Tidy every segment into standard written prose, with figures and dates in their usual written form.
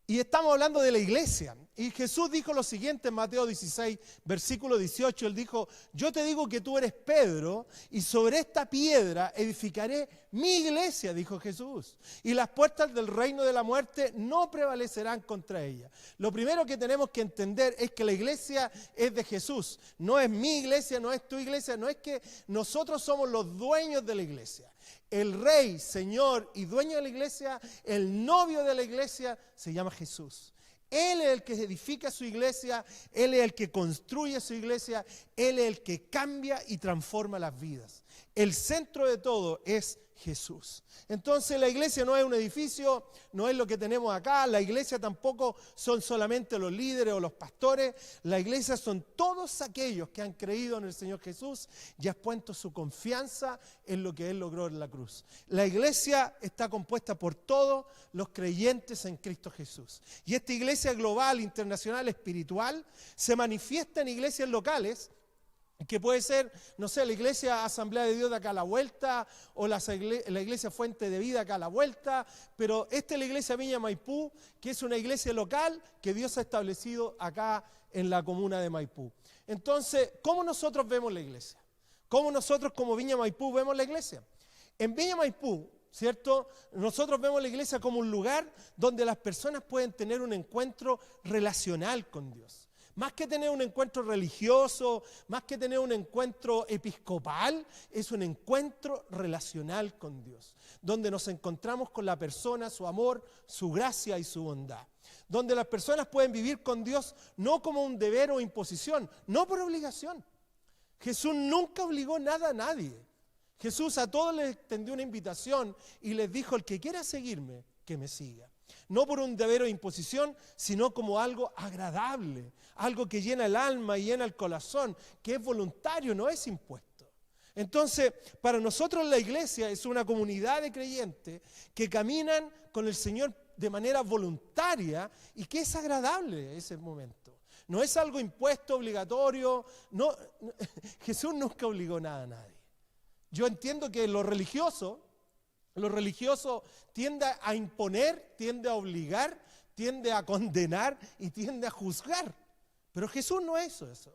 Y estamos hablando de la iglesia. Y Jesús dijo lo siguiente en Mateo 16, versículo 18. Él dijo, yo te digo que tú eres Pedro y sobre esta piedra edificaré mi iglesia, dijo Jesús. Y las puertas del reino de la muerte no prevalecerán contra ella. Lo primero que tenemos que entender es que la iglesia es de Jesús. No es mi iglesia, no es tu iglesia, no es que nosotros somos los dueños de la iglesia. El rey, señor y dueño de la iglesia, el novio de la iglesia, se llama Jesús. Él es el que edifica su iglesia, Él es el que construye su iglesia, Él es el que cambia y transforma las vidas. El centro de todo es Jesús. Entonces la iglesia no es un edificio, no es lo que tenemos acá, la iglesia tampoco son solamente los líderes o los pastores, la iglesia son todos aquellos que han creído en el Señor Jesús y han puesto su confianza en lo que Él logró en la cruz. La iglesia está compuesta por todos los creyentes en Cristo Jesús. Y esta iglesia global, internacional, espiritual, se manifiesta en iglesias locales, que puede ser, no sé, la iglesia Asamblea de Dios de acá a la vuelta, o la iglesia Fuente de Vida acá a la vuelta, pero esta es la iglesia Viña Maipú, que es una iglesia local que Dios ha establecido acá en la comuna de Maipú. Entonces, ¿cómo nosotros vemos la iglesia? ¿Cómo nosotros como Viña Maipú vemos la iglesia? En Viña Maipú, ¿cierto? Nosotros vemos la iglesia como un lugar donde las personas pueden tener un encuentro relacional con Dios. Más que tener un encuentro religioso, más que tener un encuentro episcopal, es un encuentro relacional con Dios, donde nos encontramos con la persona, su amor, su gracia y su bondad. Donde las personas pueden vivir con Dios no como un deber o imposición, no por obligación. Jesús nunca obligó nada a nadie. Jesús a todos les extendió una invitación y les dijo, el que quiera seguirme, que me siga. No por un deber o imposición, sino como algo agradable, algo que llena el alma y llena el corazón, que es voluntario, no es impuesto. Entonces, para nosotros la iglesia es una comunidad de creyentes que caminan con el Señor de manera voluntaria y que es agradable ese momento. No es algo impuesto, obligatorio. No, Jesús nunca obligó nada a nadie. Yo entiendo que lo religioso tiende a imponer, tiende a obligar, tiende a condenar y tiende a juzgar. Pero Jesús no hizo eso.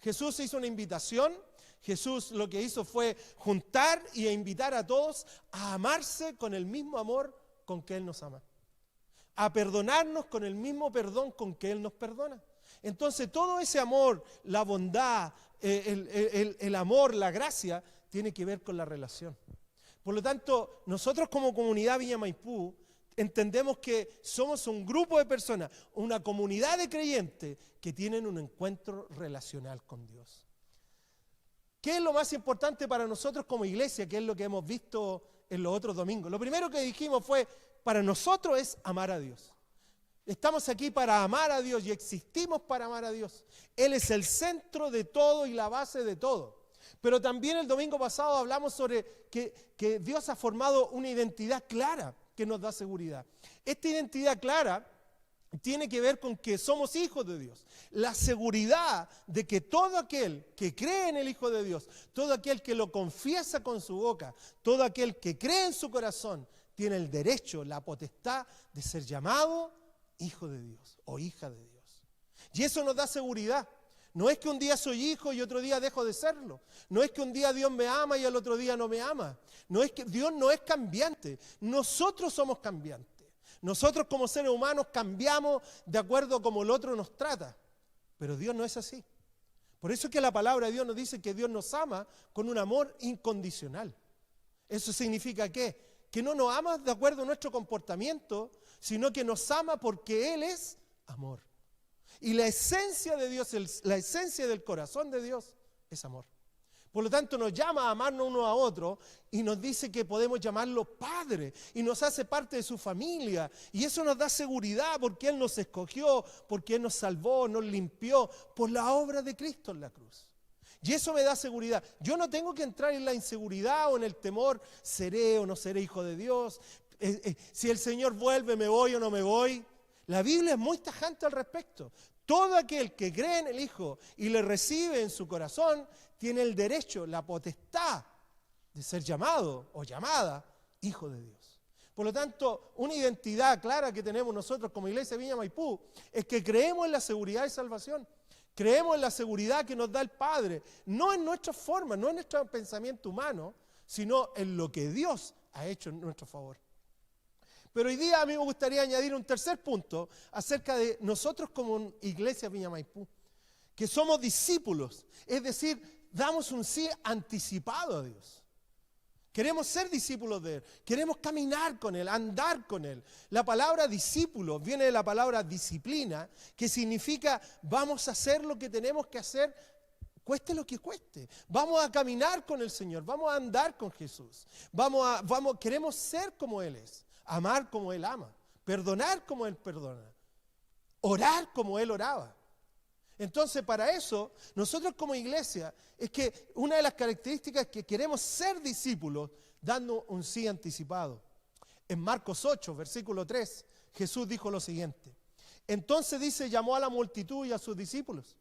Jesús hizo una invitación. Jesús lo que hizo fue juntar y invitar a todos a amarse con el mismo amor con que Él nos ama. A perdonarnos con el mismo perdón con que Él nos perdona. Entonces todo ese amor, la bondad, el amor, la gracia, tiene que ver con la relación. Por lo tanto, nosotros como comunidad Viña Maipú entendemos que somos un grupo de personas, una comunidad de creyentes que tienen un encuentro relacional con Dios. ¿Qué es lo más importante para nosotros como iglesia? ¿Qué es lo que hemos visto en los otros domingos? Lo primero que dijimos fue, para nosotros es amar a Dios. Estamos aquí para amar a Dios y existimos para amar a Dios. Él es el centro de todo y la base de todo. Pero también el domingo pasado hablamos sobre que Dios ha formado una identidad clara que nos da seguridad. Esta identidad clara tiene que ver con que somos hijos de Dios. La seguridad de que todo aquel que cree en el Hijo de Dios, todo aquel que lo confiesa con su boca, todo aquel que cree en su corazón, tiene el derecho, la potestad de ser llamado hijo de Dios o hija de Dios. Y eso nos da seguridad. No es que un día soy hijo y otro día dejo de serlo. No es que un día Dios me ama y el otro día no me ama. No es que Dios no es cambiante. Nosotros somos cambiantes. Nosotros como seres humanos cambiamos de acuerdo a cómo el otro nos trata. Pero Dios no es así. Por eso es que la palabra de Dios nos dice que Dios nos ama con un amor incondicional. ¿Eso significa qué? Que no nos ama de acuerdo a nuestro comportamiento, sino que nos ama porque Él es amor. Y la esencia de Dios, la esencia del corazón de Dios es amor. Por lo tanto nos llama a amarnos uno a otro y nos dice que podemos llamarlo Padre y nos hace parte de su familia. Y eso nos da seguridad porque Él nos escogió, porque Él nos salvó, nos limpió por la obra de Cristo en la cruz. Y eso me da seguridad. Yo no tengo que entrar en la inseguridad o en el temor, seré o no seré hijo de Dios. Si el Señor vuelve, me voy o no me voy. La Biblia es muy tajante al respecto. Todo aquel que cree en el Hijo y le recibe en su corazón, tiene el derecho, la potestad de ser llamado o llamada hijo de Dios. Por lo tanto, una identidad clara que tenemos nosotros como Iglesia Viña Maipú es que creemos en la seguridad de salvación. Creemos en la seguridad que nos da el Padre, no en nuestras formas, no en nuestro pensamiento humano, sino en lo que Dios ha hecho en nuestro favor. Pero hoy día a mí me gustaría añadir un tercer punto acerca de nosotros como Iglesia Viña Maipú, que somos discípulos, es decir, damos un sí anticipado a Dios. Queremos ser discípulos de Él, queremos caminar con Él, andar con Él. La palabra discípulo viene de la palabra disciplina, que significa vamos a hacer lo que tenemos que hacer, cueste lo que cueste. Vamos a caminar con el Señor, vamos a andar con Jesús. Queremos ser como Él es, amar como Él ama, perdonar como Él perdona, orar como Él oraba. Entonces, para eso, nosotros como iglesia, es que una de las características es que queremos ser discípulos dando un sí anticipado. En Marcos 8, versículo 3, Jesús dijo lo siguiente. Entonces dice, llamó a la multitud y a sus discípulos.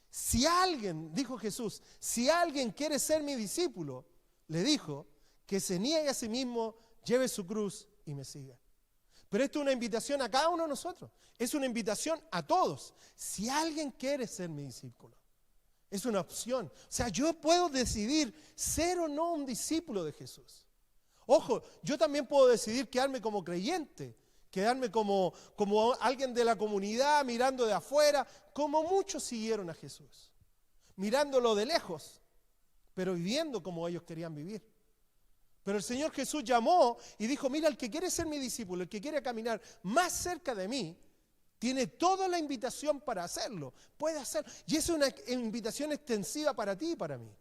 Si alguien, dijo Jesús, si alguien quiere ser mi discípulo, le dijo, que se niegue a sí mismo, lleve su cruz y me siga. Pero esto es una invitación a cada uno de nosotros. Es una invitación a todos. Si alguien quiere ser mi discípulo, es una opción. O sea, yo puedo decidir ser o no un discípulo de Jesús. Ojo, yo también puedo decidir quedarme como creyente, quedarme como alguien de la comunidad, mirando de afuera, como muchos siguieron a Jesús. Mirándolo de lejos, pero viviendo como ellos querían vivir. Pero el Señor Jesús llamó y dijo, mira, el que quiere ser mi discípulo, el que quiere caminar más cerca de mí, tiene toda la invitación para hacerlo, puede hacerlo. Y es una invitación extensiva para ti y para mí.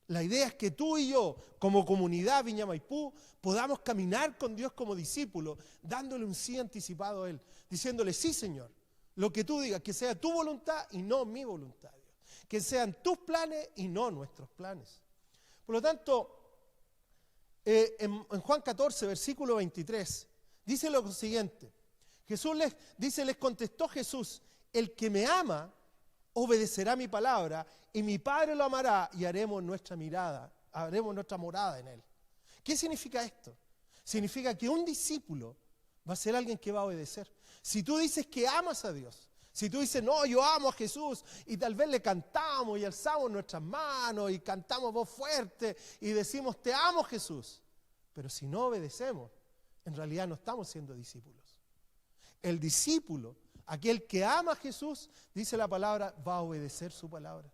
La idea es que tú y yo, como comunidad Viña Maipú, podamos caminar con Dios como discípulos, dándole un sí anticipado a Él, diciéndole, sí Señor, lo que tú digas, que sea tu voluntad y no mi voluntad, Dios. Que sean tus planes y no nuestros planes. Por lo tanto, en Juan 14, versículo 23, dice lo siguiente. Jesús les contestó Jesús, el que me ama obedecerá mi palabra y mi Padre lo amará y haremos nuestra morada en él. ¿Qué significa esto? Significa que un discípulo va a ser alguien que va a obedecer. Si tú dices que amas a Dios, si tú dices, no, yo amo a Jesús, y tal vez le cantamos y alzamos nuestras manos y cantamos voz fuerte y decimos, te amo Jesús, pero si no obedecemos, en realidad no estamos siendo discípulos. El discípulo, aquel que ama a Jesús, dice la palabra, va a obedecer su palabra.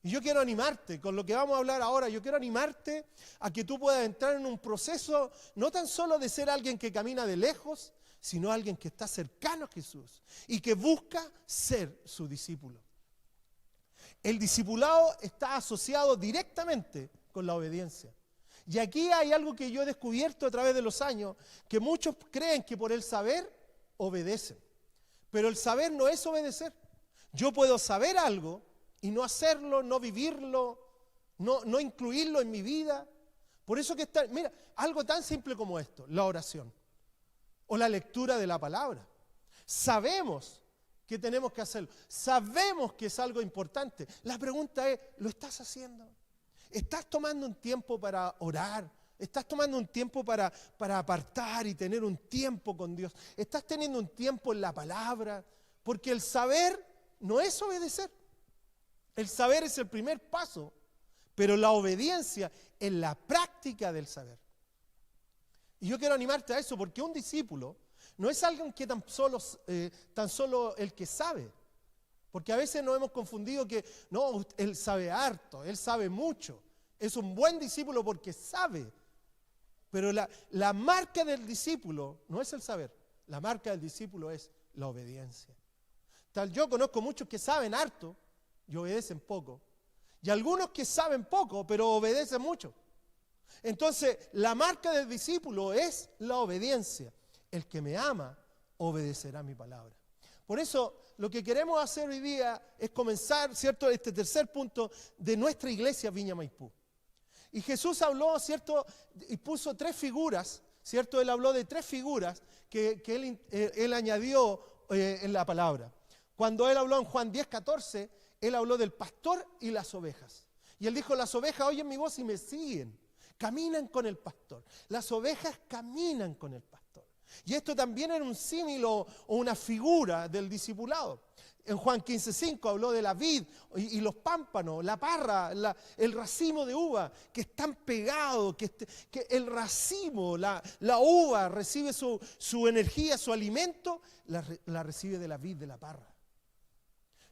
Y yo quiero animarte, con lo que vamos a hablar ahora, yo quiero animarte a que tú puedas entrar en un proceso, no tan solo de ser alguien que camina de lejos, sino alguien que está cercano a Jesús y que busca ser su discípulo. El discipulado está asociado directamente con la obediencia. Y aquí hay algo que yo he descubierto a través de los años, que muchos creen que por el saber obedecen. Pero el saber no es obedecer. Yo puedo saber algo y no hacerlo, no vivirlo, no incluirlo en mi vida. Por eso que está, mira, algo tan simple como esto, la oración o la lectura de la palabra. Sabemos que tenemos que hacerlo, sabemos que es algo importante. La pregunta es, ¿lo estás haciendo? ¿Estás tomando un tiempo para orar? ¿Estás tomando un tiempo para apartar y tener un tiempo con Dios? ¿Estás teniendo un tiempo en la palabra? Porque el saber no es obedecer. El saber es el primer paso, pero la obediencia es la práctica del saber. Y yo quiero animarte a eso, porque un discípulo no es alguien que tan solo el que sabe. Porque a veces nos hemos confundido que, no, él sabe harto, él sabe mucho. Es un buen discípulo porque sabe. Pero la marca del discípulo no es el saber. La marca del discípulo es la obediencia. Yo conozco muchos que saben harto y obedecen poco. Y algunos que saben poco, pero obedecen mucho. Entonces, la marca del discípulo es la obediencia. El que me ama, obedecerá mi palabra. Por eso, lo que queremos hacer hoy día es comenzar, ¿cierto?, este tercer punto de nuestra iglesia Viña Maipú. Y Jesús habló, ¿cierto?, y puso tres figuras, ¿cierto? Él habló de tres figuras que él añadió en la palabra. Cuando él habló en Juan 10:14, él habló del pastor y las ovejas. Y él dijo, las ovejas oyen mi voz y me siguen. caminan con el pastor. Las ovejas caminan con el pastor. Y esto también era un símil o una figura del discipulado. En Juan 15:5 habló de la vid y los pámpanos, la parra, el racimo de uva, que están pegados, que el racimo, la uva recibe su energía, su alimento, la recibe de la vid, de la parra.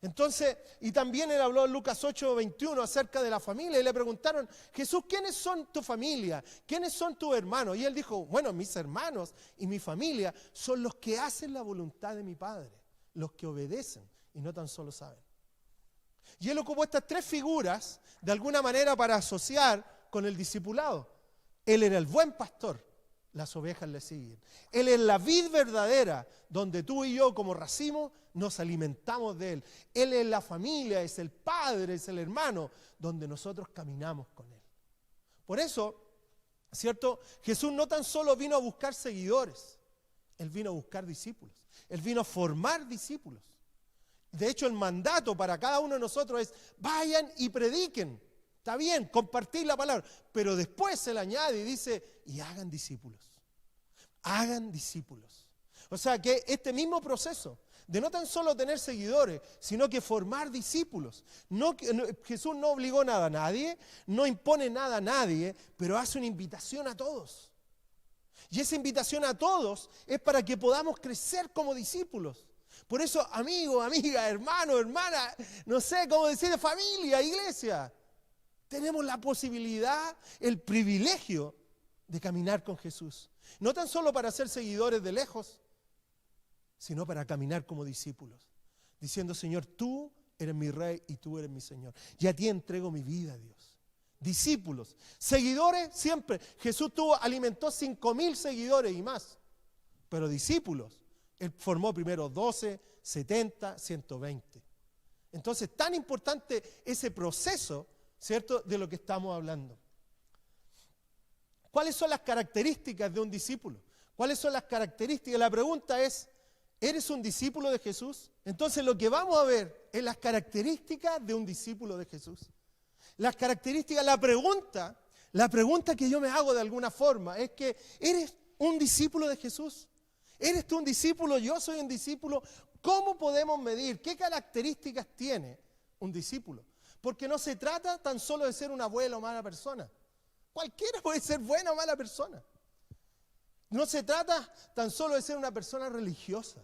Entonces, y también él habló en Lucas 8:21 acerca de la familia y le preguntaron, Jesús, ¿quiénes son tu familia? ¿Quiénes son tus hermanos? Y él dijo, bueno, mis hermanos y mi familia son los que hacen la voluntad de mi Padre, los que obedecen y no tan solo saben. Y él ocupó estas tres figuras de alguna manera para asociar con el discipulado. Él era el buen pastor, las ovejas le siguen. Él es la vid verdadera, donde tú y yo como racimo nos alimentamos de él. Él es la familia, es el padre, es el hermano, donde nosotros caminamos con él. Por eso, ¿cierto? Jesús no tan solo vino a buscar seguidores, él vino a buscar discípulos. Él vino a formar discípulos. De hecho, el mandato para cada uno de nosotros es, vayan y prediquen. Está bien, compartir la palabra, pero después se le añade y dice, y hagan discípulos. Hagan discípulos. O sea que este mismo proceso de no tan solo tener seguidores, sino que formar discípulos. Jesús no obligó nada a nadie, no impone nada a nadie, pero hace una invitación a todos. Y esa invitación a todos es para que podamos crecer como discípulos. Por eso, amigo, amiga, hermano, hermana, no sé cómo decir, familia, iglesia, tenemos la posibilidad, el privilegio de caminar con Jesús. No tan solo para ser seguidores de lejos, sino para caminar como discípulos. Diciendo, Señor, tú eres mi Rey y tú eres mi Señor. Y a ti entrego mi vida, Dios. Discípulos, seguidores siempre. Jesús alimentó 5,000 seguidores y más. Pero discípulos, Él formó primero 12, 70, 120. Entonces, tan importante ese proceso, ¿cierto?, de lo que estamos hablando. ¿Cuáles son las características de un discípulo? ¿Cuáles son las características? La pregunta es, ¿eres un discípulo de Jesús? Entonces lo que vamos a ver es las características de un discípulo de Jesús. Las características, la pregunta que yo me hago de alguna forma es que, ¿eres un discípulo de Jesús? ¿Eres tú un discípulo? Yo soy un discípulo. ¿Cómo podemos medir? ¿Qué características tiene un discípulo? Porque no se trata tan solo de ser una buena o mala persona. Cualquiera puede ser buena o mala persona. No se trata tan solo de ser una persona religiosa.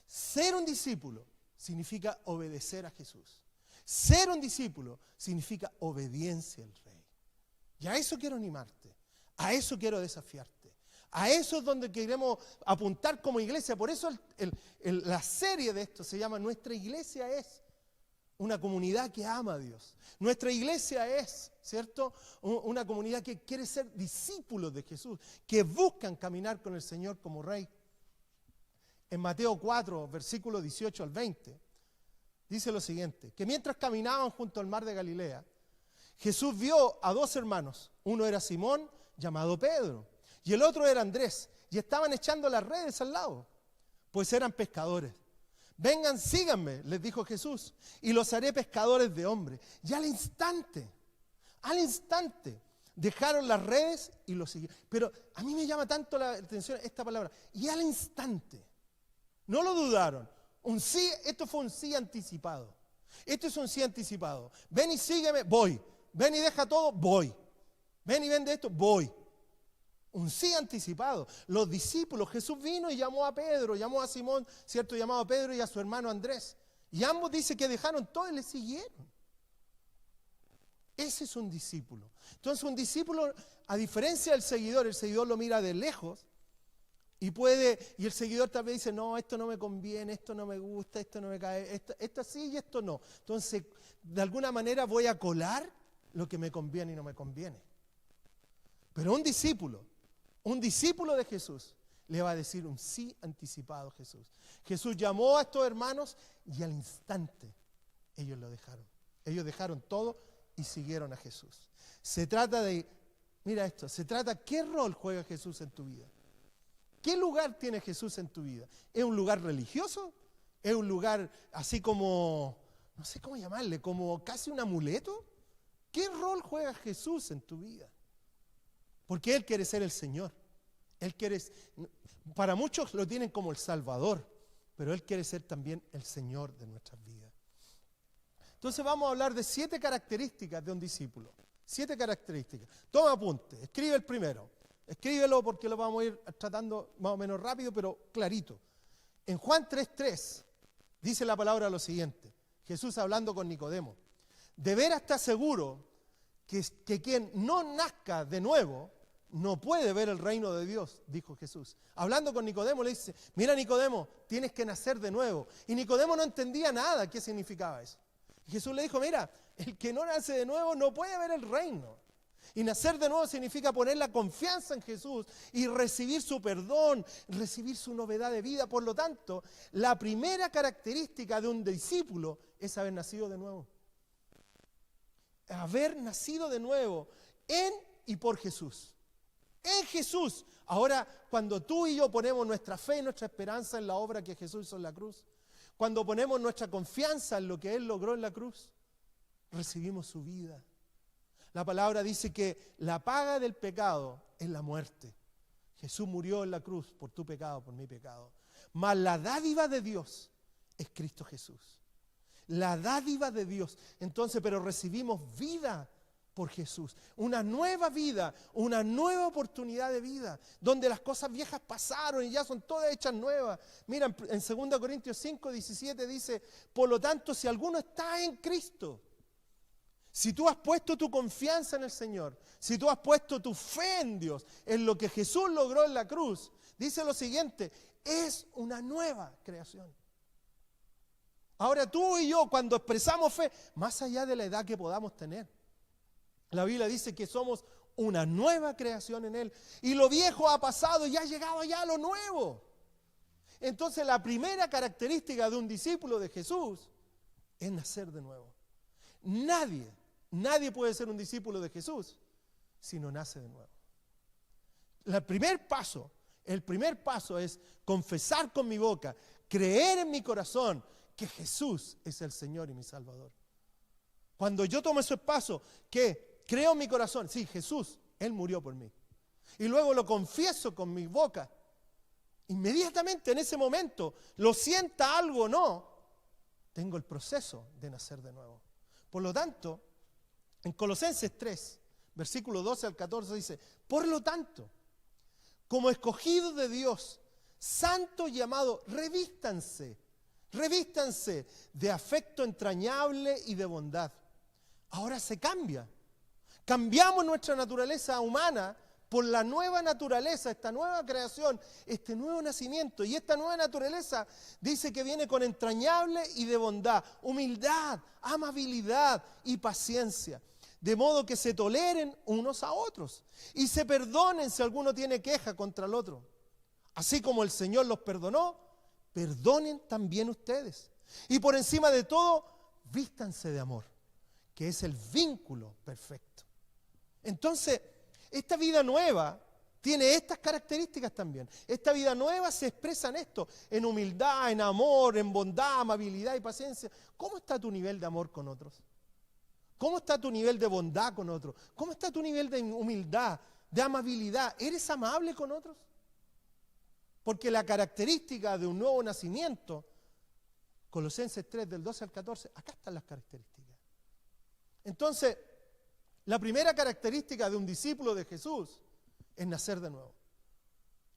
Ser un discípulo significa obedecer a Jesús. Ser un discípulo significa obediencia al Rey. Y a eso quiero animarte. A eso quiero desafiarte. A eso es donde queremos apuntar como iglesia. Por eso la serie de esto se llama Nuestra Iglesia es una comunidad que ama a Dios. Nuestra iglesia es, ¿cierto?, una comunidad que quiere ser discípulos de Jesús, que buscan caminar con el Señor como Rey. En Mateo 4, versículos 18 al 20, dice lo siguiente, que mientras caminaban junto al mar de Galilea, Jesús vio a dos hermanos. Uno era Simón, llamado Pedro, y el otro era Andrés, y estaban echando las redes al lado, pues eran pescadores. Vengan, síganme, les dijo Jesús, y los haré pescadores de hombres. Y al instante, dejaron las redes y los siguieron. Pero a mí me llama tanto la atención esta palabra. Y al instante, no lo dudaron. Esto fue un sí anticipado. Esto es un sí anticipado. Ven y sígueme, voy. Ven y deja todo, voy. Ven y vende esto, voy. Un sí anticipado. Los discípulos, Jesús vino y llamó a Pedro, llamó a Simón, ¿cierto? Llamó a Pedro y a su hermano Andrés. Y ambos dice que dejaron todo y le siguieron. Ese es un discípulo. Entonces un discípulo, a diferencia del seguidor, el seguidor lo mira de lejos y el seguidor tal vez dice, no, esto no me conviene, esto no me gusta, esto no me cae, esto sí y esto no. Entonces, de alguna manera voy a colar lo que me conviene y no me conviene. Pero un discípulo de Jesús le va a decir un sí anticipado a Jesús. Jesús llamó a estos hermanos y al instante ellos lo dejaron. Ellos dejaron todo y siguieron a Jesús. Se trata de, ¿qué rol juega Jesús en tu vida? ¿Qué lugar tiene Jesús en tu vida? ¿Es un lugar religioso? ¿Es un lugar así como, no sé cómo llamarle, como casi un amuleto? ¿Qué rol juega Jesús en tu vida? Porque Él quiere ser el Señor. Él quiere, para muchos lo tienen como el Salvador, pero Él quiere ser también el Señor de nuestras vidas. Entonces vamos a hablar de 7 características de un discípulo. 7 características. Toma apunte, escribe el primero. Escríbelo porque lo vamos a ir tratando más o menos rápido, pero clarito. En Juan 3:3 dice la palabra lo siguiente. Jesús hablando con Nicodemo. De veras está seguro que quien no nazca de nuevo no puede ver el reino de Dios, dijo Jesús. Hablando con Nicodemo le dice, mira Nicodemo, tienes que nacer de nuevo. Y Nicodemo no entendía nada qué significaba eso. Y Jesús le dijo, mira, el que no nace de nuevo no puede ver el reino. Y nacer de nuevo significa poner la confianza en Jesús y recibir su perdón, recibir su novedad de vida. Por lo tanto, la primera característica de un discípulo es haber nacido de nuevo. Haber nacido de nuevo en y por Jesús. En Jesús. Ahora, cuando tú y yo ponemos nuestra fe y nuestra esperanza en la obra que Jesús hizo en la cruz, cuando ponemos nuestra confianza en lo que Él logró en la cruz, recibimos su vida. La palabra dice que la paga del pecado es la muerte. Jesús murió en la cruz por tu pecado, por mi pecado. Mas la dádiva de Dios es Cristo Jesús. La dádiva de Dios. Entonces, pero recibimos vida por Jesús. Una nueva vida, una nueva oportunidad de vida, donde las cosas viejas pasaron y ya son todas hechas nuevas. Mira, en 2 Corintios 5:17 dice, por lo tanto, si alguno está en Cristo, si tú has puesto tu confianza en el Señor, si tú has puesto tu fe en Dios, en lo que Jesús logró en la cruz, dice lo siguiente, es una nueva creación. Ahora tú y yo, cuando expresamos fe, más allá de la edad que podamos tener, la Biblia dice que somos una nueva creación en Él. Y lo viejo ha pasado y ha llegado ya lo nuevo. Entonces la primera característica de un discípulo de Jesús es nacer de nuevo. Nadie puede ser un discípulo de Jesús si no nace de nuevo. El primer paso es confesar con mi boca, creer en mi corazón que Jesús es el Señor y mi Salvador. Cuando yo tomo ese paso, que creo en mi corazón, sí, Jesús, Él murió por mí. Y luego lo confieso con mi boca. Inmediatamente en ese momento, lo sienta algo o no, tengo el proceso de nacer de nuevo. Por lo tanto, en Colosenses 3, versículo 12 al 14 dice, por lo tanto, como escogidos de Dios, santos y amados, revístanse de afecto entrañable y de bondad. Ahora se cambia. Cambiamos nuestra naturaleza humana por la nueva naturaleza, esta nueva creación, este nuevo nacimiento. Y esta nueva naturaleza dice que viene con entrañable y de bondad, humildad, amabilidad y paciencia. De modo que se toleren unos a otros y se perdonen si alguno tiene queja contra el otro. Así como el Señor los perdonó, perdonen también ustedes. Y por encima de todo, vístanse de amor, que es el vínculo perfecto. Entonces, esta vida nueva tiene estas características también. Esta vida nueva se expresa en esto, en humildad, en amor, en bondad, amabilidad y paciencia. ¿Cómo está tu nivel de amor con otros? ¿Cómo está tu nivel de bondad con otros? ¿Cómo está tu nivel de humildad, de amabilidad? ¿Eres amable con otros? Porque la característica de un nuevo nacimiento, Colosenses 3, del 12 al 14, acá están las características. Entonces, la primera característica de un discípulo de Jesús es nacer de nuevo.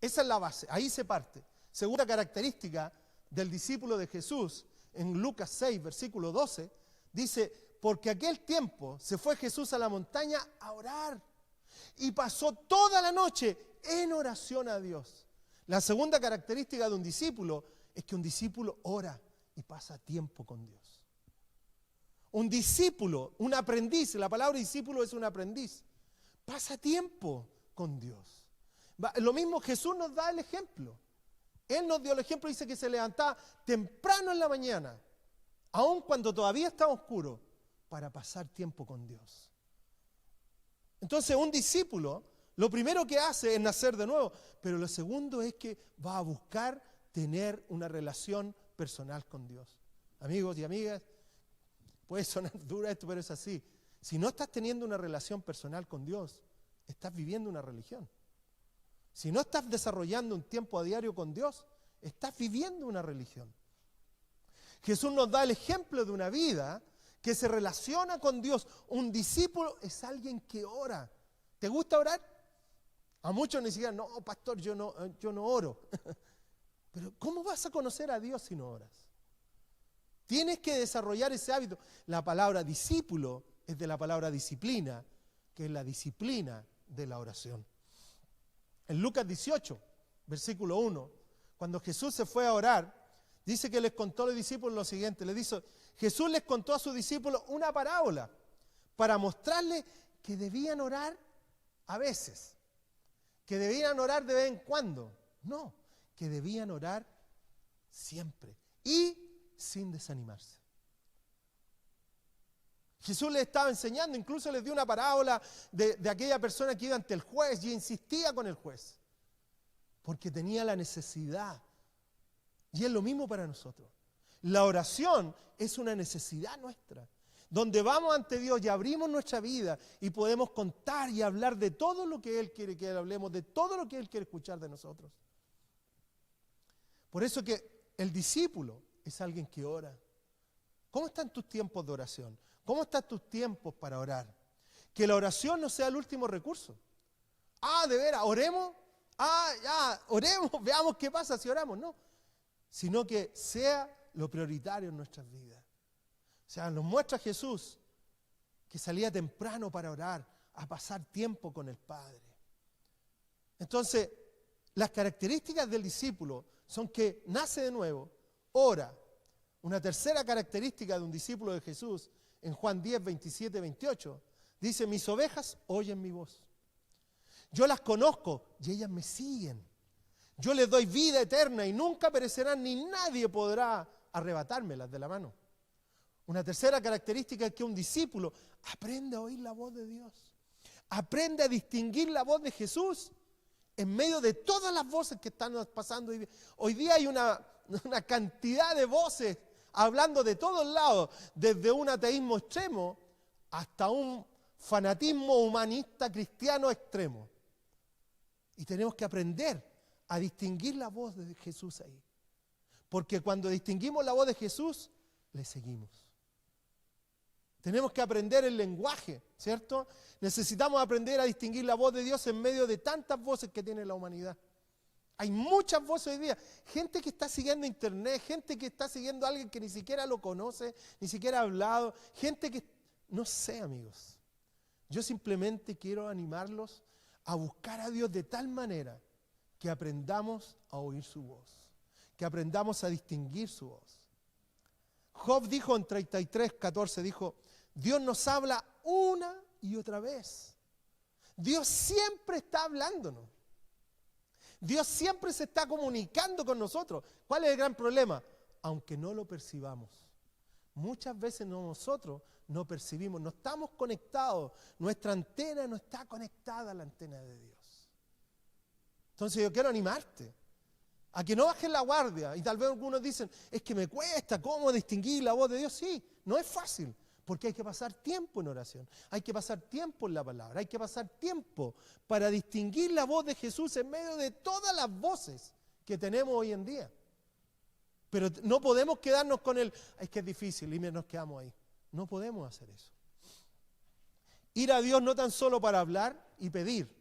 Esa es la base, ahí se parte. Segunda característica del discípulo de Jesús, en Lucas 6, versículo 12, dice, porque aquel tiempo se fue Jesús a la montaña a orar y pasó toda la noche en oración a Dios. La segunda característica de un discípulo es que un discípulo ora y pasa tiempo con Dios. Un discípulo, un aprendiz, la palabra discípulo es un aprendiz, pasa tiempo con Dios. Lo mismo Jesús nos da el ejemplo. Él nos dio el ejemplo, dice que se levantaba temprano en la mañana, aun cuando todavía estaba oscuro, para pasar tiempo con Dios. Entonces un discípulo, lo primero que hace es nacer de nuevo, pero lo segundo es que va a buscar tener una relación personal con Dios. Amigos y amigas, puede sonar duro esto, pero es así. Si no estás teniendo una relación personal con Dios, estás viviendo una religión. Si no estás desarrollando un tiempo a diario con Dios, estás viviendo una religión. Jesús nos da el ejemplo de una vida que se relaciona con Dios. Un discípulo es alguien que ora. ¿Te gusta orar? A muchos ni siquiera, no, pastor, yo no oro. Pero ¿cómo vas a conocer a Dios si no oras? Tienes que desarrollar ese hábito. La palabra discípulo es de la palabra disciplina, que es la disciplina de la oración. En Lucas 18, versículo 1, cuando Jesús se fue a orar, dice que les contó a los discípulos lo siguiente. Jesús les contó a sus discípulos una parábola para mostrarles que debían orar a veces, que debían orar de vez en cuando. No, que debían orar siempre y sin desanimarse. Jesús les estaba enseñando, incluso les dio una parábola de aquella persona que iba ante el juez y insistía con el juez, porque tenía la necesidad. Y es lo mismo para nosotros. La oración es una necesidad nuestra, donde vamos ante Dios y abrimos nuestra vida y podemos contar y hablar de todo lo que Él quiere que hablemos, de todo lo que Él quiere escuchar de nosotros. Por eso que el discípulo es alguien que ora. ¿Cómo están tus tiempos de oración? ¿Cómo están tus tiempos para orar? Que la oración no sea el último recurso. De veras, oremos. Oremos, veamos qué pasa si oramos. No, sino que sea lo prioritario en nuestras vidas. O sea, nos muestra Jesús que salía temprano para orar, a pasar tiempo con el Padre. Entonces, las características del discípulo son que nace de nuevo, ora. Una tercera característica de un discípulo de Jesús, en Juan 10, 27, 28, dice: mis ovejas oyen mi voz. Yo las conozco y ellas me siguen. Yo les doy vida eterna y nunca perecerán, ni nadie podrá arrebatármelas de la mano. Una tercera característica es que un discípulo aprende a oír la voz de Dios. Aprende a distinguir la voz de Jesús en medio de todas las voces que están pasando. Hoy día hay una cantidad de voces hablando de todos lados, desde un ateísmo extremo hasta un fanatismo humanista cristiano extremo. Y tenemos que aprender a distinguir la voz de Jesús ahí. Porque cuando distinguimos la voz de Jesús, le seguimos. Tenemos que aprender el lenguaje, ¿cierto? Necesitamos aprender a distinguir la voz de Dios en medio de tantas voces que tiene la humanidad. Hay muchas voces hoy día. Gente que está siguiendo internet, gente que está siguiendo a alguien que ni siquiera lo conoce, ni siquiera ha hablado. Gente que, no sé, amigos. Yo simplemente quiero animarlos a buscar a Dios de tal manera que aprendamos a oír su voz, que aprendamos a distinguir su voz. Job dijo en 33, 14, dijo: Dios nos habla una y otra vez. Dios siempre está hablándonos. Dios siempre se está comunicando con nosotros. ¿Cuál es el gran problema? Aunque no lo percibamos. Muchas veces nosotros no percibimos, no estamos conectados. Nuestra antena no está conectada a la antena de Dios. Entonces yo quiero animarte a que no bajes la guardia. Y tal vez algunos dicen: es que me cuesta, ¿cómo distinguir la voz de Dios? Sí, no es fácil. Porque hay que pasar tiempo en oración, hay que pasar tiempo en la palabra, hay que pasar tiempo para distinguir la voz de Jesús en medio de todas las voces que tenemos hoy en día. Pero no podemos quedarnos con es que es difícil y nos quedamos ahí. No podemos hacer eso. Ir a Dios no tan solo para hablar y pedir,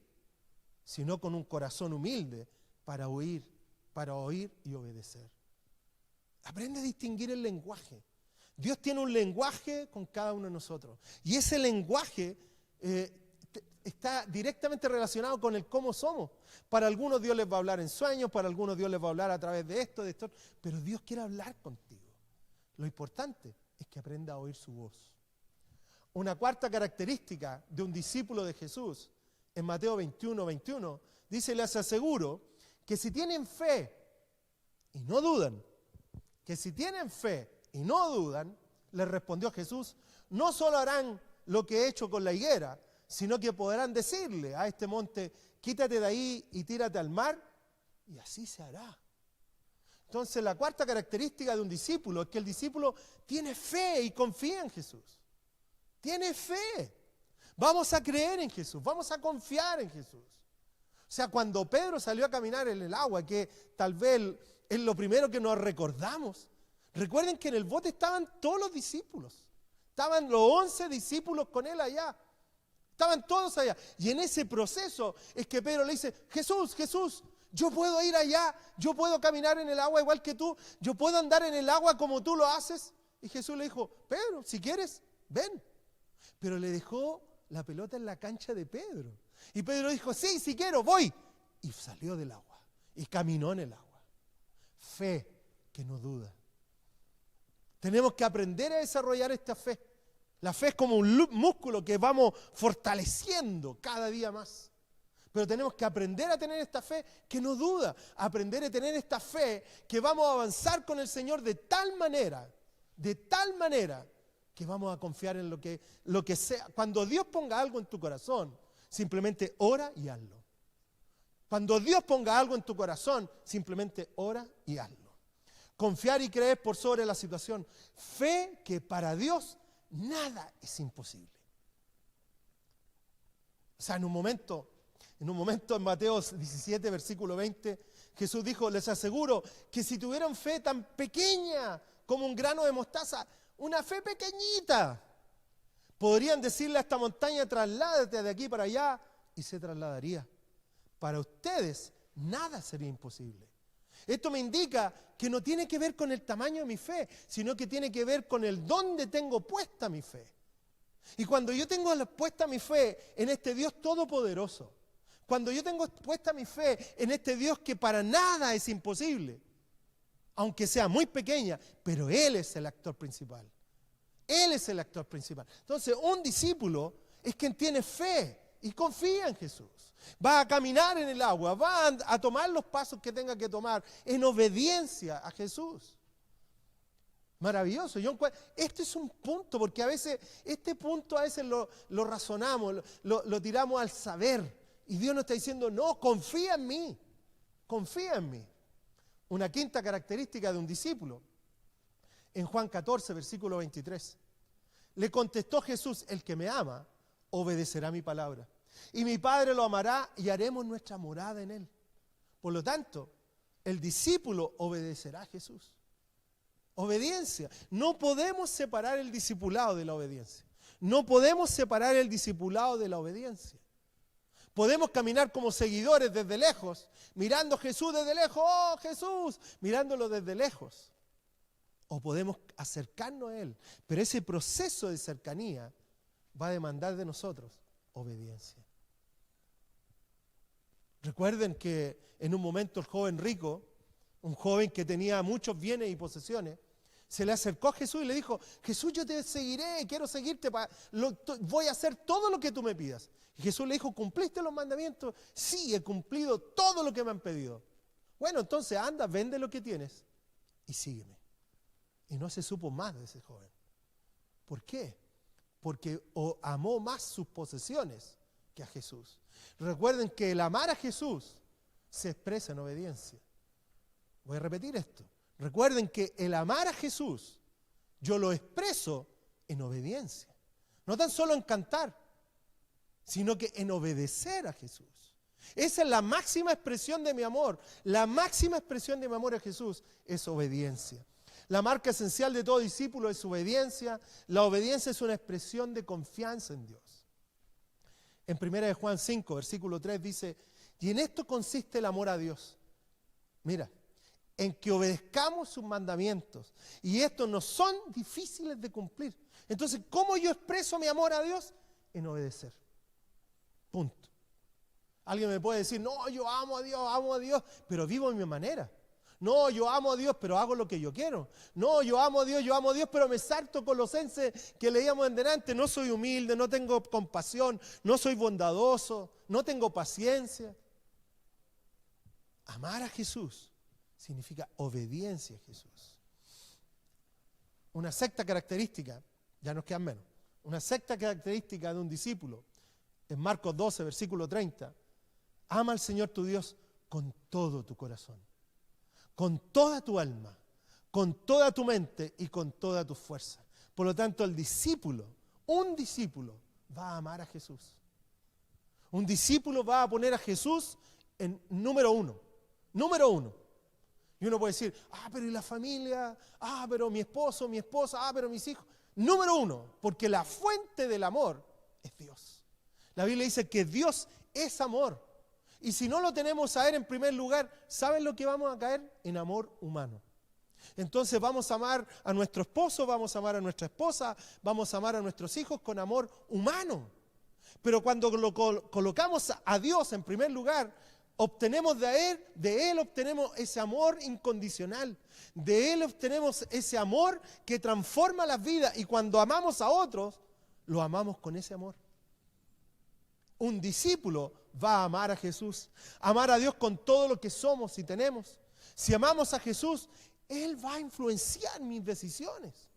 sino con un corazón humilde para oír y obedecer. Aprende a distinguir el lenguaje. Dios tiene un lenguaje con cada uno de nosotros. Y ese lenguaje está directamente relacionado con el cómo somos. Para algunos Dios les va a hablar en sueños, para algunos Dios les va a hablar a través de esto, pero Dios quiere hablar contigo. Lo importante es que aprenda a oír su voz. Una cuarta característica de un discípulo de Jesús, en Mateo 21, 21, dice: les aseguro que si tienen fe y no dudan, y no dudan, les respondió Jesús, no solo harán lo que he hecho con la higuera, sino que podrán decirle a este monte: quítate de ahí y tírate al mar, y así se hará. Entonces, la cuarta característica de un discípulo es que el discípulo tiene fe y confía en Jesús. Tiene fe. Vamos a creer en Jesús, vamos a confiar en Jesús. O sea, cuando Pedro salió a caminar en el agua, que tal vez es lo primero que nos recordamos, recuerden que en el bote estaban todos los discípulos. Estaban los 11 discípulos con él allá. Estaban todos allá. Y en ese proceso es que Pedro le dice, Jesús, Jesús, yo puedo ir allá, yo puedo caminar en el agua igual que tú, yo puedo andar en el agua como tú lo haces. Y Jesús le dijo, Pedro, si quieres, ven. Pero le dejó la pelota en la cancha de Pedro. Y Pedro dijo, sí, si quiero, voy. Y salió del agua y caminó en el agua. Fe que no duda. Tenemos que aprender a desarrollar esta fe. La fe es como un músculo que vamos fortaleciendo cada día más. Pero tenemos que aprender a tener esta fe que no duda. Aprender a tener esta fe que vamos a avanzar con el Señor de tal manera que vamos a confiar en lo que sea. Cuando Dios ponga algo en tu corazón, simplemente ora y hazlo. Cuando Dios ponga algo en tu corazón, simplemente ora y hazlo. Confiar y creer por sobre la situación. Fe que para Dios nada es imposible. O sea, en un momento en Mateo 17, versículo 20, Jesús dijo, les aseguro que si tuvieran fe tan pequeña como un grano de mostaza, una fe pequeñita, podrían decirle a esta montaña, trasládate de aquí para allá, y se trasladaría. Para ustedes, nada sería imposible. Esto me indica que no tiene que ver con el tamaño de mi fe, sino que tiene que ver con el dónde tengo puesta mi fe. Y cuando yo tengo puesta mi fe en este Dios todopoderoso, cuando yo tengo puesta mi fe en este Dios que para nada es imposible, aunque sea muy pequeña, pero Él es el actor principal. Él es el actor principal. Entonces, un discípulo es quien tiene fe y confía en Jesús. Va a caminar en el agua, va a tomar los pasos que tenga que tomar en obediencia a Jesús. Maravilloso. Este es un punto, porque a veces, este punto a veces lo razonamos, lo tiramos al saber. Y Dios nos está diciendo, no, confía en mí, confía en mí. Una quinta característica de un discípulo. En Juan 14, versículo 23. Le contestó Jesús, el que me ama, obedecerá mi palabra. Y mi Padre lo amará y haremos nuestra morada en él. Por lo tanto, el discípulo obedecerá a Jesús. Obediencia. No podemos separar el discipulado de la obediencia. No podemos separar el discipulado de la obediencia. Podemos caminar como seguidores desde lejos, mirando a Jesús desde lejos, ¡oh Jesús!, mirándolo desde lejos. O podemos acercarnos a Él. Pero ese proceso de cercanía va a demandar de nosotros obediencia. Recuerden que en un momento el joven rico, un joven que tenía muchos bienes y posesiones, se le acercó a Jesús y le dijo, Jesús, yo te seguiré, quiero seguirte, voy a hacer todo lo que tú me pidas. Y Jesús le dijo, ¿cumpliste los mandamientos? Sí, he cumplido todo lo que me han pedido. Bueno, entonces anda, vende lo que tienes y sígueme. Y no se supo más de ese joven. ¿Por qué? Porque amó más sus posesiones que a Jesús. Recuerden que el amar a Jesús se expresa en obediencia. Voy a repetir esto. Recuerden que el amar a Jesús, yo lo expreso en obediencia. No tan solo en cantar, sino que en obedecer a Jesús. Esa es la máxima expresión de mi amor. La máxima expresión de mi amor a Jesús es obediencia. La marca esencial de todo discípulo es obediencia. La obediencia es una expresión de confianza en Dios. En 1 Juan 5, versículo 3 dice, y en esto consiste el amor a Dios. Mira, en que obedezcamos sus mandamientos. Y estos no son difíciles de cumplir. Entonces, ¿cómo yo expreso mi amor a Dios? En obedecer. Punto. Alguien me puede decir, no, yo amo a Dios, pero vivo en mi manera. No, yo amo a Dios, pero hago lo que yo quiero. No, yo amo a Dios, pero me salto Colosenses que leíamos en delante. No soy humilde, no tengo compasión, no soy bondadoso, no tengo paciencia. Amar a Jesús significa obediencia a Jesús. Una sexta característica, ya nos quedan menos, una sexta característica de un discípulo, en Marcos 12, versículo 30, ama al Señor tu Dios con todo tu corazón, con toda tu alma, con toda tu mente y con toda tu fuerza. Por lo tanto, el discípulo, un discípulo, va a amar a Jesús. Un discípulo va a poner a Jesús en número uno. Número uno. Y uno puede decir, pero ¿y la familia? Pero mi esposo, mi esposa, pero mis hijos. Número uno, porque la fuente del amor es Dios. La Biblia dice que Dios es amor. Y si no lo tenemos a Él en primer lugar, ¿saben lo que vamos a caer? En amor humano. Entonces vamos a amar a nuestro esposo, vamos a amar a nuestra esposa, vamos a amar a nuestros hijos con amor humano. Pero cuando lo colocamos a Dios en primer lugar, obtenemos de Él obtenemos ese amor incondicional. De Él obtenemos ese amor que transforma las vidas. Y cuando amamos a otros, lo amamos con ese amor. Un discípulo va a amar a Jesús, amar a Dios con todo lo que somos y tenemos. Si amamos a Jesús, Él va a influenciar mis decisiones.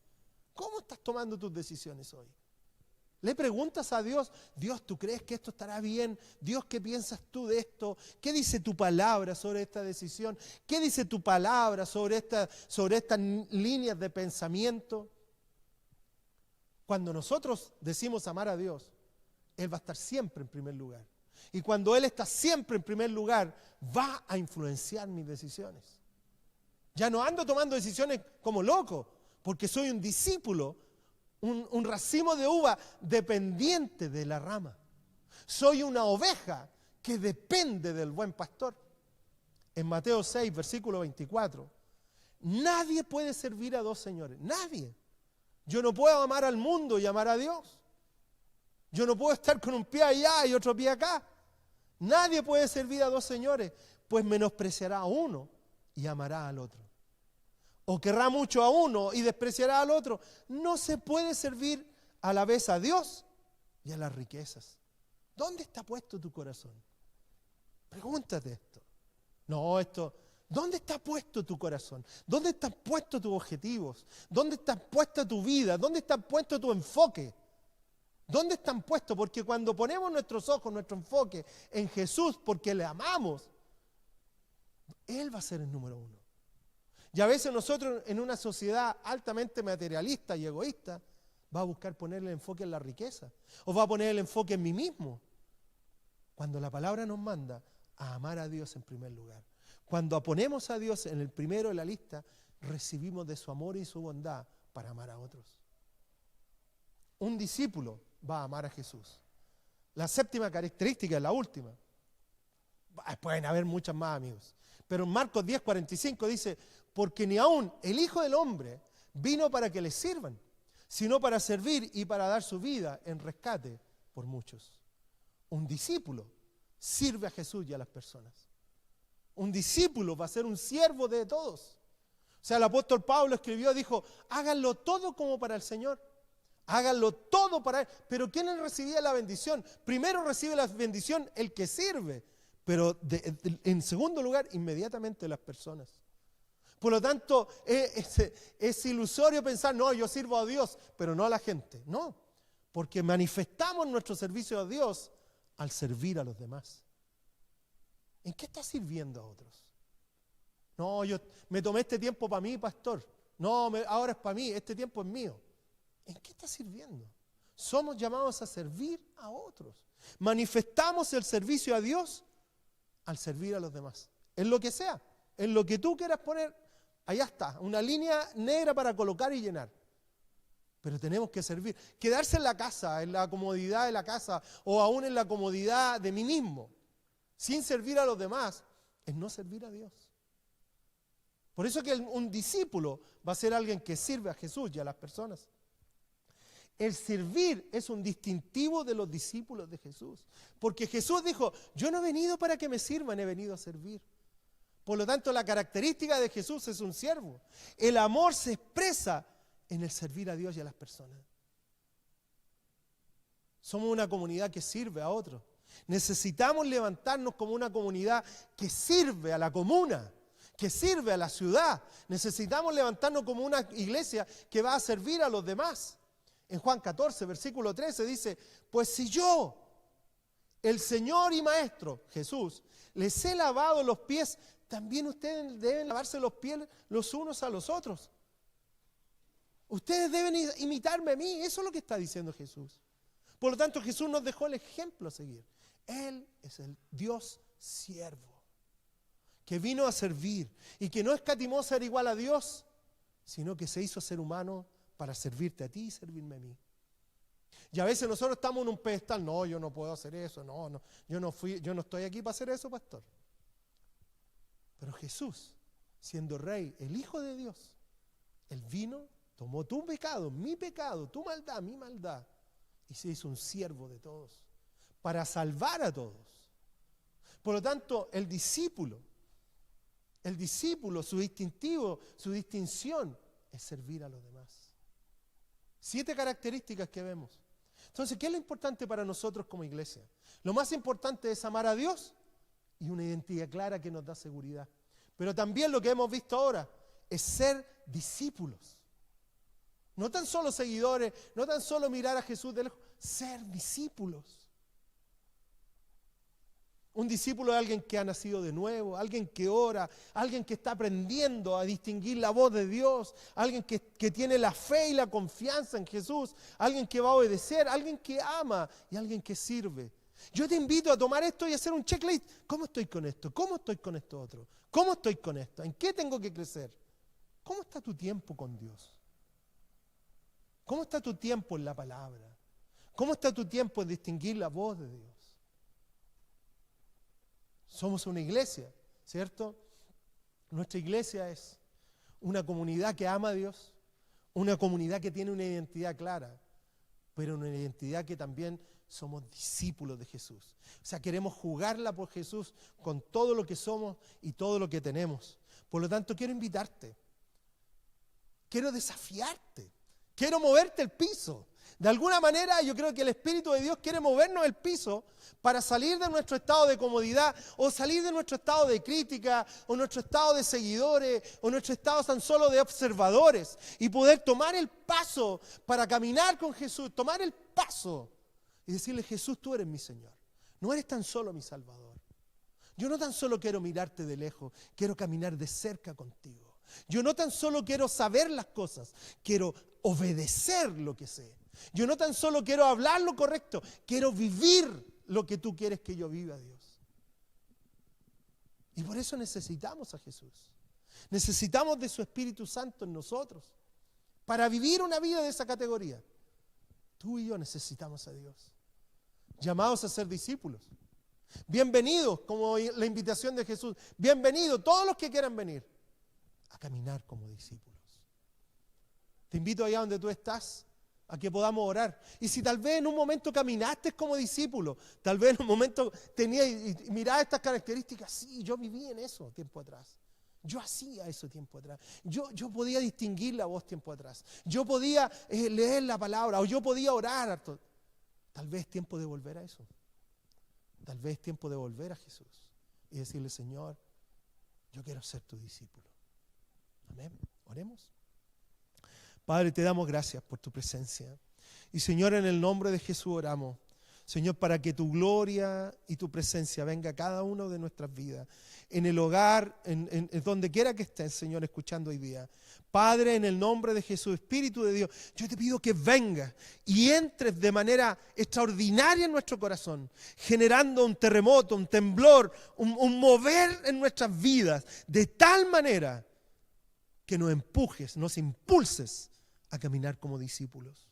¿Cómo estás tomando tus decisiones hoy? Le preguntas a Dios, Dios, ¿tú crees que esto estará bien? Dios, ¿qué piensas tú de esto? ¿Qué dice tu palabra sobre esta decisión? ¿Qué dice tu palabra sobre estas líneas de pensamiento? Cuando nosotros decimos amar a Dios, Él va a estar siempre en primer lugar. Y cuando Él está siempre en primer lugar, va a influenciar mis decisiones. Ya no ando tomando decisiones como loco, porque soy un discípulo, un racimo de uva dependiente de la rama. Soy una oveja que depende del buen pastor. En Mateo 6, versículo 24, nadie puede servir a dos señores, nadie. Yo no puedo amar al mundo y amar a Dios. Yo no puedo estar con un pie allá y otro pie acá. Nadie puede servir a dos señores, pues menospreciará a uno y amará al otro. O querrá mucho a uno y despreciará al otro. No se puede servir a la vez a Dios y a las riquezas. ¿Dónde está puesto tu corazón? Pregúntate esto. ¿Dónde está puesto tu corazón? ¿Dónde están puestos tus objetivos? ¿Dónde está puesta tu vida? ¿Dónde está puesto tu enfoque? ¿Dónde están puestos? Porque cuando ponemos nuestros ojos, nuestro enfoque en Jesús, porque le amamos, Él va a ser el número uno. Y a veces nosotros en una sociedad altamente materialista y egoísta, va a buscar poner el enfoque en la riqueza, o va a poner el enfoque en mí mismo. Cuando la palabra nos manda a amar a Dios en primer lugar. Cuando ponemos a Dios en el primero de la lista, recibimos de su amor y su bondad para amar a otros. Un discípulo va a amar a Jesús. La séptima característica es la última. Pueden haber muchas más, amigos. Pero en Marcos 10:45 dice, porque ni aun el Hijo del Hombre vino para que le sirvan, sino para servir y para dar su vida en rescate por muchos. Un discípulo sirve a Jesús y a las personas. Un discípulo va a ser un siervo de todos. O sea, el apóstol Pablo escribió, dijo, háganlo todo como para el Señor. Háganlo todo para Él. Pero ¿quién recibía la bendición? Primero recibe la bendición el que sirve, pero en segundo lugar, inmediatamente las personas. Por lo tanto, es ilusorio pensar, no, yo sirvo a Dios, pero no a la gente. No, porque manifestamos nuestro servicio a Dios al servir a los demás. ¿En qué estás sirviendo a otros? No, yo me tomé este tiempo para mí, pastor. No, ahora es para mí, este tiempo es mío. ¿En qué estás sirviendo? Somos llamados a servir a otros. Manifestamos el servicio a Dios al servir a los demás. En lo que sea, en lo que tú quieras poner, allá está, una línea negra para colocar y llenar. Pero tenemos que servir. Quedarse en la casa, en la comodidad de la casa, o aún en la comodidad de mí mismo, sin servir a los demás, es no servir a Dios. Por eso que un discípulo va a ser alguien que sirve a Jesús y a las personas. El servir es un distintivo de los discípulos de Jesús. Porque Jesús dijo, yo no he venido para que me sirvan, he venido a servir. Por lo tanto, la característica de Jesús es un siervo. El amor se expresa en el servir a Dios y a las personas. Somos una comunidad que sirve a otros. Necesitamos levantarnos como una comunidad que sirve a la comuna, que sirve a la ciudad. Necesitamos levantarnos como una iglesia que va a servir a los demás. En Juan 14, versículo 13 dice, pues si yo, el Señor y Maestro, Jesús, les he lavado los pies, también ustedes deben lavarse los pies los unos a los otros. Ustedes deben imitarme a mí, eso es lo que está diciendo Jesús. Por lo tanto, Jesús nos dejó el ejemplo a seguir. Él es el Dios siervo, que vino a servir y que no escatimó ser igual a Dios, sino que se hizo ser humano para servirte a ti y servirme a mí. Y a veces nosotros estamos en un pedestal, no, yo no puedo hacer eso, yo no estoy aquí para hacer eso, pastor. Pero Jesús, siendo rey, el Hijo de Dios, Él vino, tomó tu pecado, mi pecado, tu maldad, mi maldad, y se hizo un siervo de todos, para salvar a todos. Por lo tanto, el discípulo, su distintivo, su distinción, es servir a los demás. 7 características que vemos. Entonces, ¿qué es lo importante para nosotros como iglesia? Lo más importante es amar a Dios y una identidad clara que nos da seguridad. Pero también lo que hemos visto ahora es ser discípulos. No tan solo seguidores, no tan solo mirar a Jesús de lejos, ser discípulos. Un discípulo es alguien que ha nacido de nuevo, alguien que ora, alguien que está aprendiendo a distinguir la voz de Dios, alguien que tiene la fe y la confianza en Jesús, alguien que va a obedecer, alguien que ama y alguien que sirve. Yo te invito a tomar esto y hacer un checklist. ¿Cómo estoy con esto? ¿Cómo estoy con esto otro? ¿Cómo estoy con esto? ¿En qué tengo que crecer? ¿Cómo está tu tiempo con Dios? ¿Cómo está tu tiempo en la palabra? ¿Cómo está tu tiempo en distinguir la voz de Dios? Somos una iglesia, ¿cierto? Nuestra iglesia es una comunidad que ama a Dios, una comunidad que tiene una identidad clara, pero una identidad que también somos discípulos de Jesús. O sea, queremos jugarla por Jesús con todo lo que somos y todo lo que tenemos. Por lo tanto, quiero invitarte, quiero desafiarte, quiero moverte el piso. De alguna manera yo creo que el Espíritu de Dios quiere movernos el piso para salir de nuestro estado de comodidad o salir de nuestro estado de crítica o nuestro estado de seguidores o nuestro estado tan solo de observadores y poder tomar el paso para caminar con Jesús, tomar el paso y decirle: Jesús, tú eres mi Señor, no eres tan solo mi Salvador. Yo no tan solo quiero mirarte de lejos, quiero caminar de cerca contigo. Yo no tan solo quiero saber las cosas, quiero obedecer lo que sé. Yo no tan solo quiero hablar lo correcto, quiero vivir lo que tú quieres que yo viva, Dios. Y por eso necesitamos a Jesús. Necesitamos de su Espíritu Santo en nosotros para vivir una vida de esa categoría. Tú y yo necesitamos a Dios. Llamados a ser discípulos. Bienvenidos, como la invitación de Jesús. Bienvenidos todos los que quieran venir a caminar como discípulos. Te invito allá donde tú estás a que podamos orar. Y si tal vez en un momento caminaste como discípulo, tal vez en un momento tenías y mirabas estas características, sí, yo viví en eso tiempo atrás. Yo hacía eso tiempo atrás. Yo podía distinguir la voz tiempo atrás. Yo podía leer la palabra o yo podía orar. Tal vez es tiempo de volver a eso. Tal vez es tiempo de volver a Jesús y decirle: Señor, yo quiero ser tu discípulo. Amén. Oremos. Padre, te damos gracias por tu presencia. Y Señor, en el nombre de Jesús oramos, Señor, para que tu gloria y tu presencia venga a cada uno de nuestras vidas, en el hogar, en donde quiera que estés, Señor, escuchando hoy día. Padre, en el nombre de Jesús, Espíritu de Dios, yo te pido que vengas y entres de manera extraordinaria en nuestro corazón, generando un terremoto, un temblor, un mover en nuestras vidas, de tal manera que nos empujes, nos impulses a caminar como discípulos.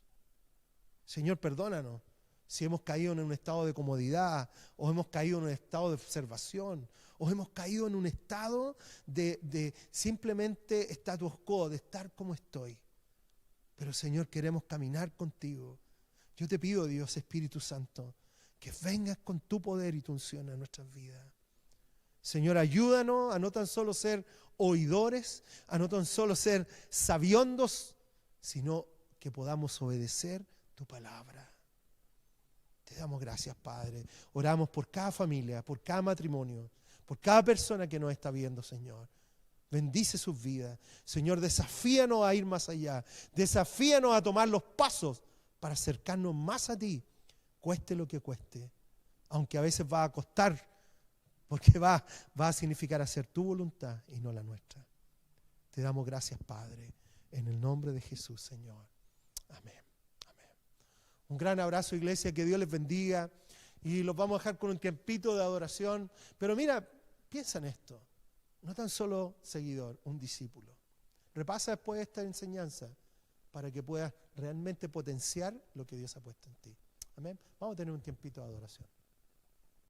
Señor, perdónanos si hemos caído en un estado de comodidad, o hemos caído en un estado de observación, o hemos caído en un estado de simplemente status quo, de estar como estoy. Pero Señor, queremos caminar contigo. Yo te pido, Dios, Espíritu Santo, que vengas con tu poder y tu unción a nuestras vidas. Señor, ayúdanos a no tan solo ser oidores, a no tan solo ser sabiondos, sino que podamos obedecer tu palabra. Te damos gracias, Padre. Oramos por cada familia, por cada matrimonio, por cada persona que nos está viendo, Señor. Bendice sus vidas. Señor, desafíanos a ir más allá. Desafíanos a tomar los pasos para acercarnos más a ti, cueste lo que cueste. Aunque a veces va a costar, porque va a significar hacer tu voluntad y no la nuestra. Te damos gracias, Padre, en el nombre de Jesús, Señor. Amén. Amén. Un gran abrazo, iglesia, que Dios les bendiga. Y los vamos a dejar con un tiempito de adoración. Pero mira, piensa en esto. No tan solo seguidor, un discípulo. Repasa después esta enseñanza para que puedas realmente potenciar lo que Dios ha puesto en ti. Amén. Vamos a tener un tiempito de adoración.